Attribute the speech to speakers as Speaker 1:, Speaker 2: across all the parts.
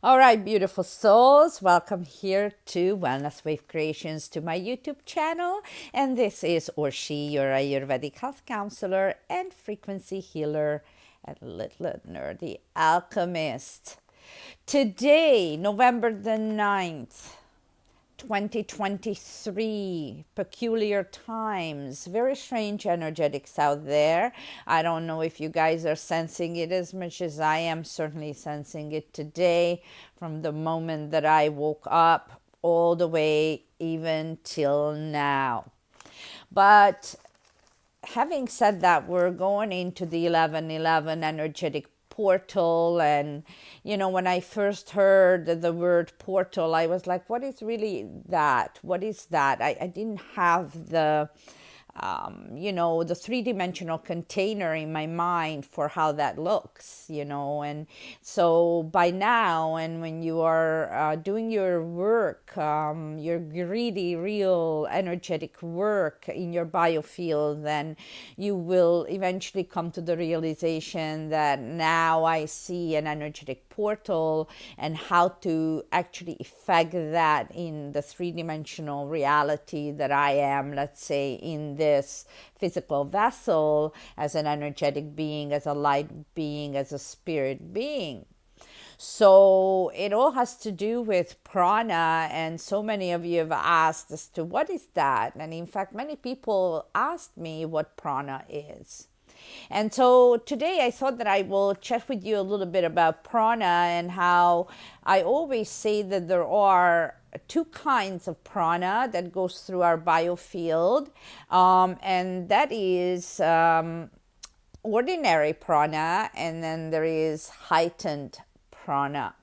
Speaker 1: All right, beautiful souls, welcome here to Wellness Wave Creations to my YouTube channel. And this is Orshi, your Ayurvedic health counselor and frequency healer and little nerdy alchemist. Today, November the 9th, 2023, peculiar times, very strange energetics out there. I don't know if you guys are sensing it as much as I am certainly sensing it today, from the moment that I woke up all the way even till now. But having said that, we're going into the 1111 energetic portal. And when I first heard the word portal, I was like, what is really that? What is that? I didn't have the three-dimensional container in my mind for how that looks, and so by now, and when you are doing your work, your greedy, real, energetic work in your biofield, then you will eventually come to the realization that now I see an energetic portal and how to actually effect that in the three-dimensional reality that I am, let's say, in this physical vessel, as an energetic being, as a light being, as a spirit being. So it all has to do with prana, and so many of you have asked as to what is that. And in fact, many people asked me what prana is. And so today I thought that I will chat with you a little bit about prana, and how I always say that there are two kinds of prana that goes through our biofield, and that is ordinary prana, and then there is heightened prana.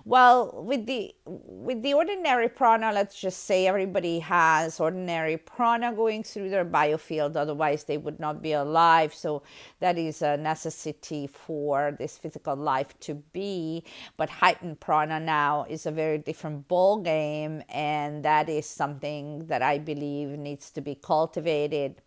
Speaker 1: Well, with the ordinary prana, let's just say everybody has ordinary prana going through their biofield, otherwise they would not be alive. So that is a necessity for this physical life to be. But heightened prana now is a very different ball game, and that is something that I believe needs to be cultivated.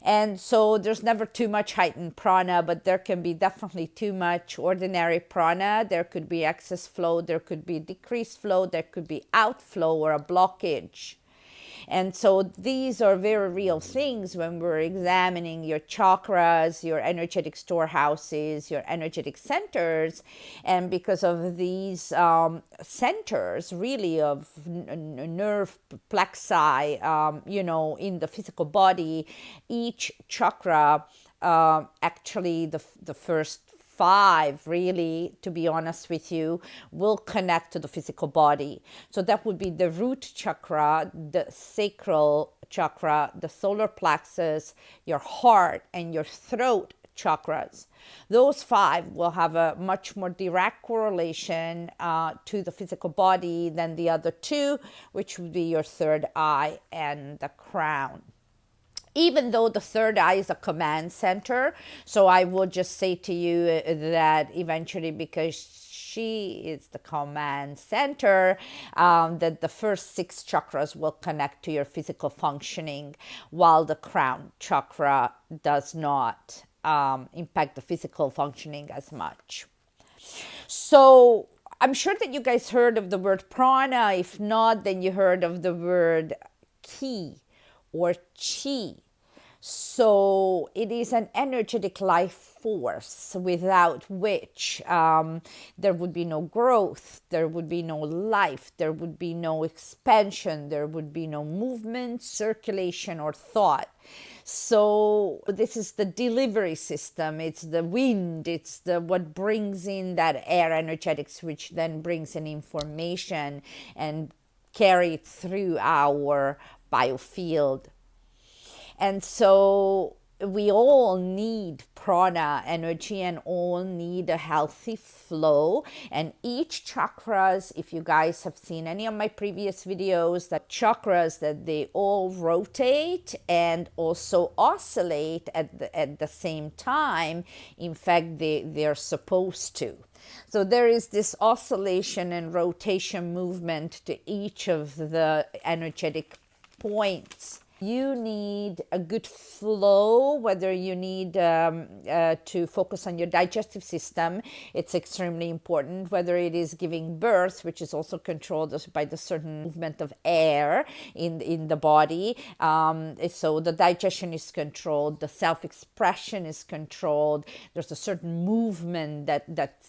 Speaker 1: And so there's never too much heightened prana, but there can be definitely too much ordinary prana. There could be excess flow, there could be decreased flow, there could be outflow or a blockage. And so these are very real things when we're examining your chakras, your energetic storehouses, your energetic centers. And because of these centers, really, of nerve plexi, in the physical body, each chakra, actually the first five, really, to be honest with you, will connect to the physical body. So that would be the root chakra, the sacral chakra, the solar plexus, your heart, and your throat chakras. Those five will have a much more direct correlation to the physical body than the other two, which would be your third eye and the crown. Even though the third eye is a command center, so I will just say to you that eventually, because she is the command center, that the first six chakras will connect to your physical functioning, while the crown chakra does not impact the physical functioning as much. So I'm sure that you guys heard of the word prana. If not, then you heard of the word ki or chi. So it is an energetic life force without which there would be no growth, there would be no life, there would be no expansion, there would be no movement, circulation, or thought. So this is the delivery system. It's the wind. It's the what brings in that air energetics, which then brings in information and carry it through our biofield. And so we all need prana energy, and all need a healthy flow. And each chakras, if you guys have seen any of my previous videos, that chakras, that they all rotate and also oscillate at the same time. In fact, they're supposed to. So there is this oscillation and rotation movement to each of the energetic points. You need a good flow, whether you need to focus on your digestive system. It's extremely important, whether it is giving birth, which is also controlled by the certain movement of air in the body. So the digestion is controlled, the self-expression is controlled. There's a certain movement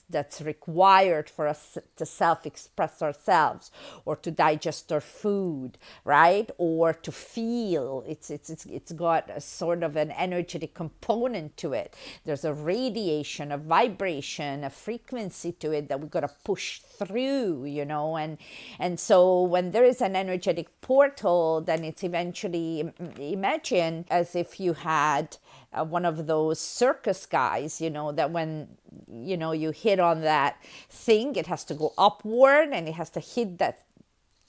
Speaker 1: that's required for us to self-express ourselves, or to digest our food, right? Or to feel. It's got a sort of an energetic component to it. There's a radiation, a vibration, a frequency to it that we've got to push through, and so when there is an energetic portal, then it's eventually, imagine as if you had one of those circus guys, that when you hit on that thing, it has to go upward and it has to hit that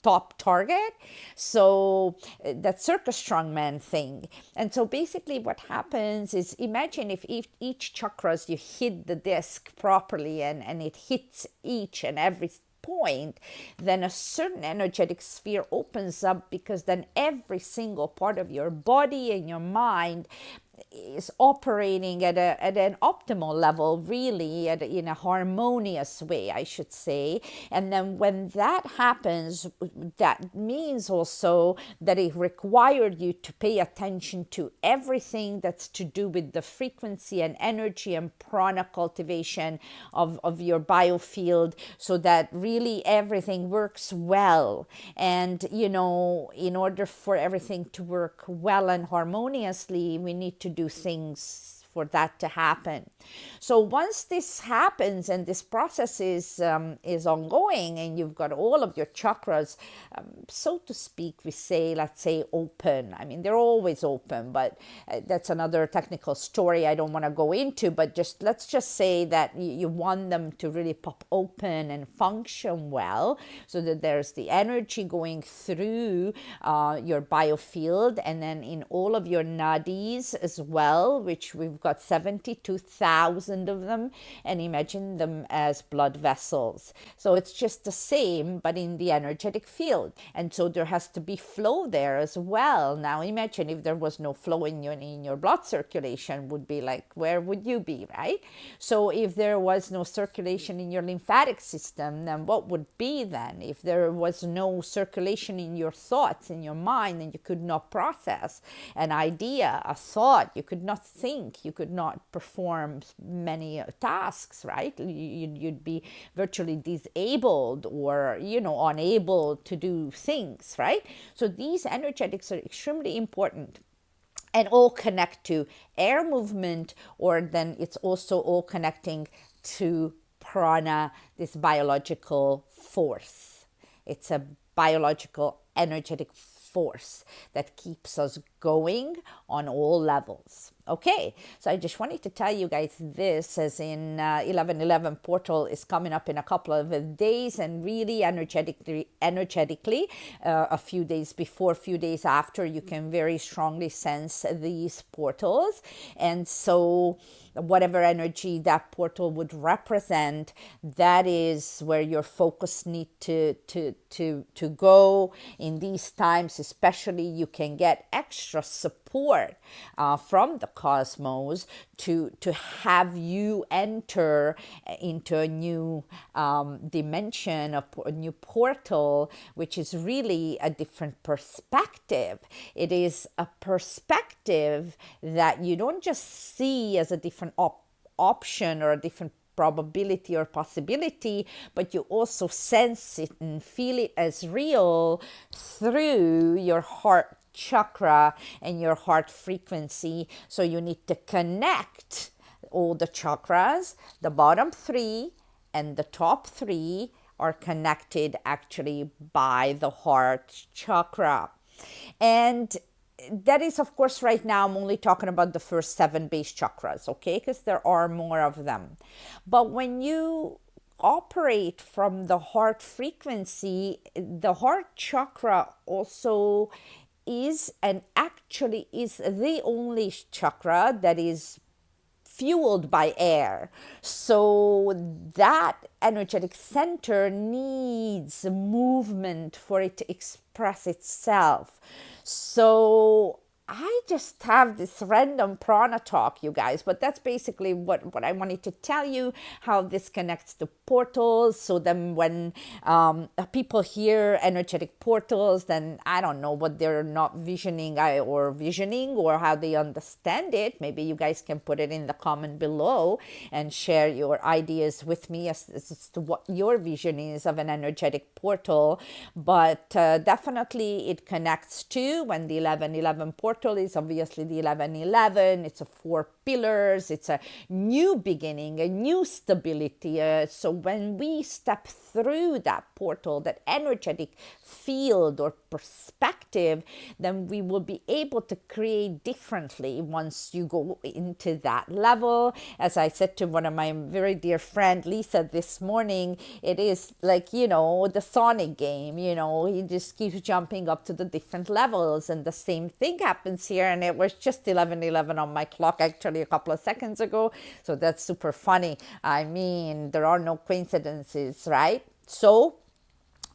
Speaker 1: top target. So that circus strongman thing. And so basically what happens is, imagine if each chakras, you hit the disc properly and it hits each and every point, then a certain energetic sphere opens up, because then every single part of your body and your mind is operating at an optimal level, really, in a harmonious way, I should say. And then when that happens, that means also that it required you to pay attention to everything that's to do with the frequency and energy and prana cultivation of your biofield, so that really everything works well. And in order for everything to work well and harmoniously, we need to do things for that to happen. So once this happens and this process is ongoing, and you've got all of your chakras, so to speak, let's say open. I mean, they're always open, but that's another technical story I don't want to go into. But let's just say that you want them to really pop open and function well, so that there's the energy going through your biofield, and then in all of your nadis as well, which we've got 72,000 of them, and imagine them as blood vessels. So it's just the same, but in the energetic field. And so there has to be flow there as well. Now imagine if there was no flow in your blood circulation, would be like, where would you be, right? So if there was no circulation in your lymphatic system, then what would be then? If there was no circulation in your thoughts, in your mind, and you could not process an idea, a thought, you could not think, you could not perform many tasks, right? You'd be virtually disabled, or unable to do things, right? So these energetics are extremely important, and all connect to air movement, or then it's also all connecting to prana, this biological force. It's a biological energetic force that keeps us going on all levels. Okay, so I just wanted to tell you guys this, as in 1111 portal is coming up in a couple of days, and really energetically, a few days before, a few days after, you can very strongly sense these portals. And so whatever energy that portal would represent, that is where your focus need to go in these times. Especially, you can get extra support from the cosmos to have you enter into a new dimension, a new portal, which is really a different perspective. It is a perspective that you don't just see as a different option or a different probability or possibility, but you also sense it and feel it as real through your heart chakra and your heart frequency. So you need to connect all the chakras. The bottom three and the top three are connected actually by the heart chakra. And that is, of course, right now I'm only talking about the first 7 base chakras, okay? Because there are more of them. But when you operate from the heart frequency, the heart chakra also is, and actually is, the only chakra that is fueled by air. So that energetic center needs movement for it to express itself. So I just have this random prana talk, you guys, but that's basically what I wanted to tell you, how this connects to portals. So then when people hear energetic portals, then I don't know what they're not visioning or how they understand it. Maybe you guys can put it in the comment below and share your ideas with me as to what your vision is of an energetic portal. But definitely it connects to when the 1111 portal is obviously the 1111. It's a 4 pillars. It's a new beginning, a new stability. So when we step through that portal, that energetic field or perspective, then we will be able to create differently once you go into that level. As I said to one of my very dear friend Lisa this morning, it is like, the Sonic game, he just keeps jumping up to the different levels, and the same thing happens here. And it was just 11:11 on my clock actually a couple of seconds ago, so that's super funny. I mean, there are no coincidences, right? So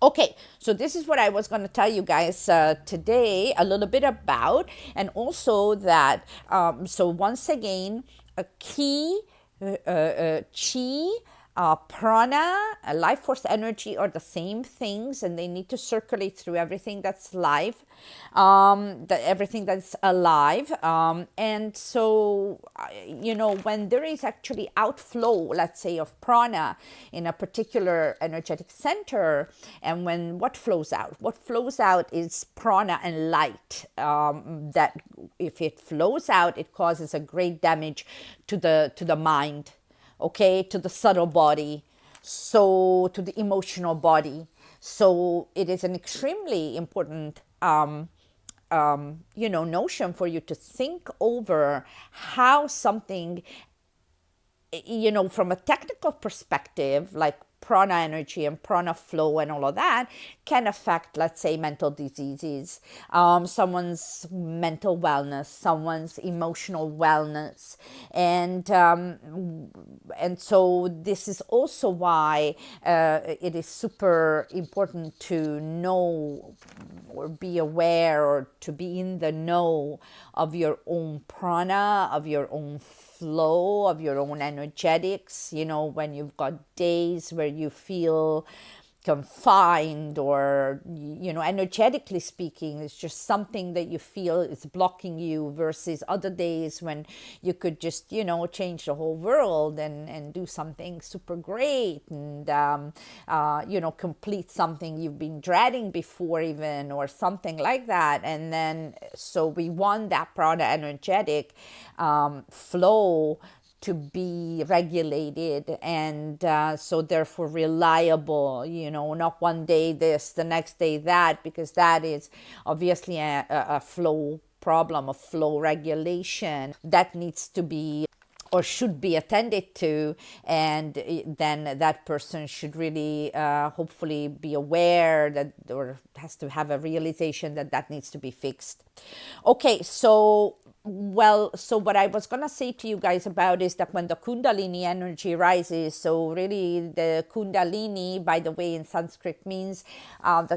Speaker 1: okay, so this is what I was going to tell you guys today a little bit about, and also that, so once again, a key, chi, prana, life force energy are the same things, and they need to circulate through everything that's live, everything that's alive. And so, when there is actually outflow, let's say, of prana in a particular energetic center, and what flows out? What flows out is prana and light. That if it flows out, it causes a great damage to the mind. Okay, to the subtle body, so to the emotional body. So it is an extremely important notion for you to think over how something, from a technical perspective, like prana energy and prana flow and all of that, can affect, let's say, mental diseases, someone's mental wellness, someone's emotional wellness. And so this is also why it is super important to know or be aware or to be in the know of your own prana, of your own flow, of your own energetics. When you've got days where you feel confined, or energetically speaking, it's just something that you feel is blocking you, versus other days when you could just change the whole world and do something super great, and complete something you've been dreading before, even, or something like that. And then so we want that prana energetic flow to be regulated, and so therefore reliable, not one day this, the next day that, because that is obviously a flow problem, a flow regulation that needs to be or should be attended to. And then that person should really hopefully be aware that, or has to have a realization that needs to be fixed. Okay, so what I was going to say to you guys about is that when the Kundalini energy rises, so really the Kundalini, by the way, in Sanskrit means a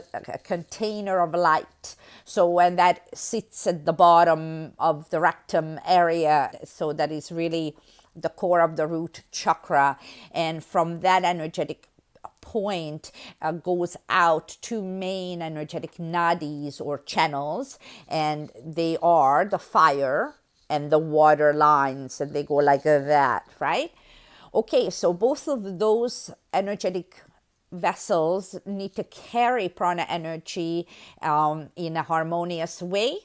Speaker 1: container of light. So when that sits at the bottom of the rectum area, so that is really the core of the root chakra. And from that energetic point goes out two main energetic nadis or channels, and they are the fire and the water lines, and they go like that, right? Okay, so both of those energetic vessels need to carry prana energy in a harmonious way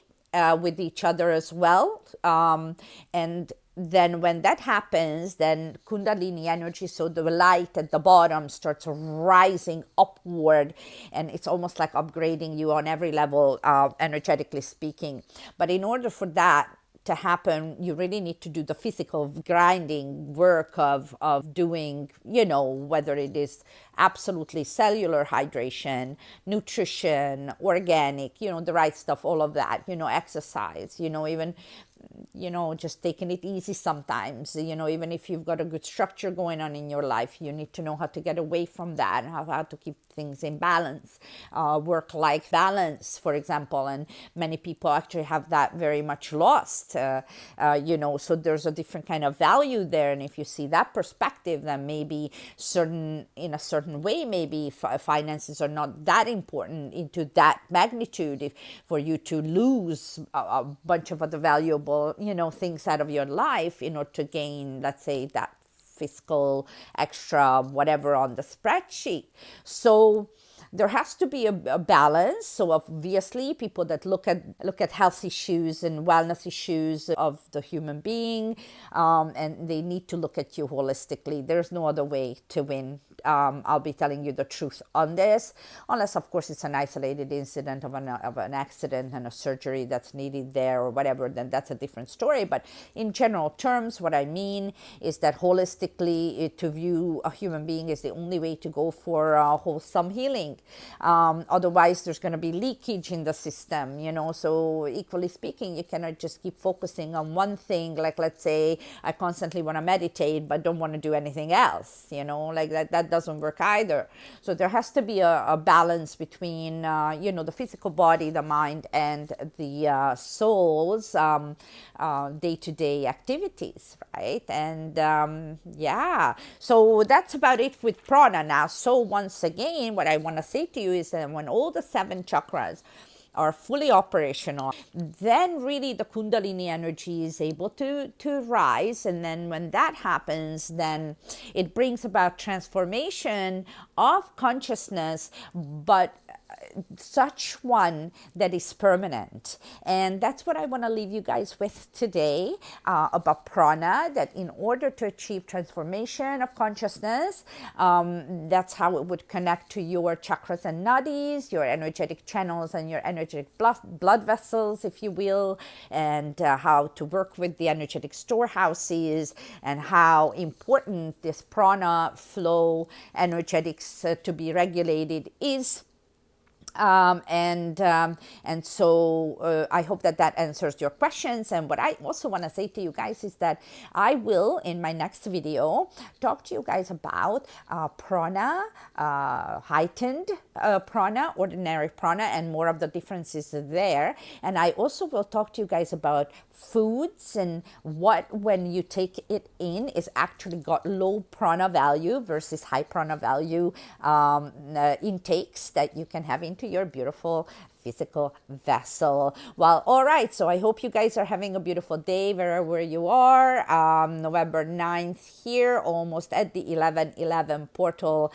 Speaker 1: with each other as well. And then when that happens, then Kundalini energy, so the light at the bottom, starts rising upward, and it's almost like upgrading you on every level, energetically speaking. But in order for that to happen, you really need to do the physical grinding work of doing, whether it is absolutely cellular hydration, nutrition, organic, the right stuff, all of that, exercise, even just taking it easy sometimes, even if you've got a good structure going on in your life, you need to know how to get away from that, and how to keep things in balance, work-life balance, for example. And many people actually have that very much lost, so there's a different kind of value there. And if you see that perspective, then maybe in a certain way, maybe finances are not that important into that magnitude for you to lose a bunch of other valuable, things out of your life in order to gain, let's say, that fiscal extra whatever on the spreadsheet. So there has to be a balance. So obviously, people that look at health issues and wellness issues of the human being, and they need to look at you holistically. There's no other way to win. I'll be telling you the truth on this, unless of course it's an isolated incident of an accident and a surgery that's needed there or whatever, then that's a different story. But in general terms, what I mean is that holistically, to view a human being is the only way to go for wholesome healing. Otherwise, there's going to be leakage in the system, so equally speaking, you cannot just keep focusing on one thing. Like, let's say I constantly want to meditate but don't want to do anything else, like that doesn't work either. So there has to be a balance between the physical body, the mind, and the soul's day-to-day activities, right? And so that's about it with prana. Now, so once again, what I want to say to you is that when all the 7 chakras are fully operational, then really the Kundalini energy is able to rise. And then when that happens, then it brings about transformation of consciousness, but such one that is permanent. And that's what I want to leave you guys with today, about prana, that in order to achieve transformation of consciousness, that's how it would connect to your chakras and nadis, your energetic channels and your energetic blood vessels, if you will, and how to work with the energetic storehouses, and how important this prana flow energetics to be regulated is. And so I hope that answers your questions. And what I also want to say to you guys is that I will, in my next video, talk to you guys about prana, heightened prana, ordinary prana, and more of the differences there. And I also will talk to you guys about foods and what, when you take it in, is actually got low prana value versus high prana value intakes that you can have into your beautiful physical vessel. Well, all right. So I hope you guys are having a beautiful day wherever you are. November 9th here, almost at the 11/11 portal.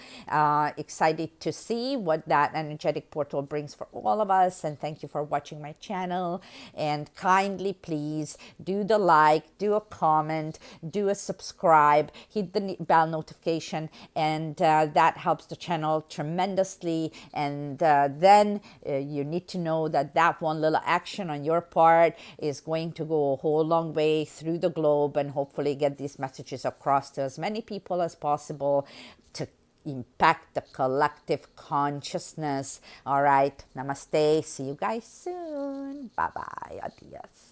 Speaker 1: Excited to see what that energetic portal brings for all of us. And thank you for watching my channel. And kindly, please do the like, do a comment, do a subscribe, hit the bell notification, and that helps the channel tremendously. And then you need to know that that one little action on your part is going to go a whole long way through the globe, and hopefully get these messages across to as many people as possible to impact the collective consciousness. All right. Namaste. See you guys soon. Bye-bye. Adios.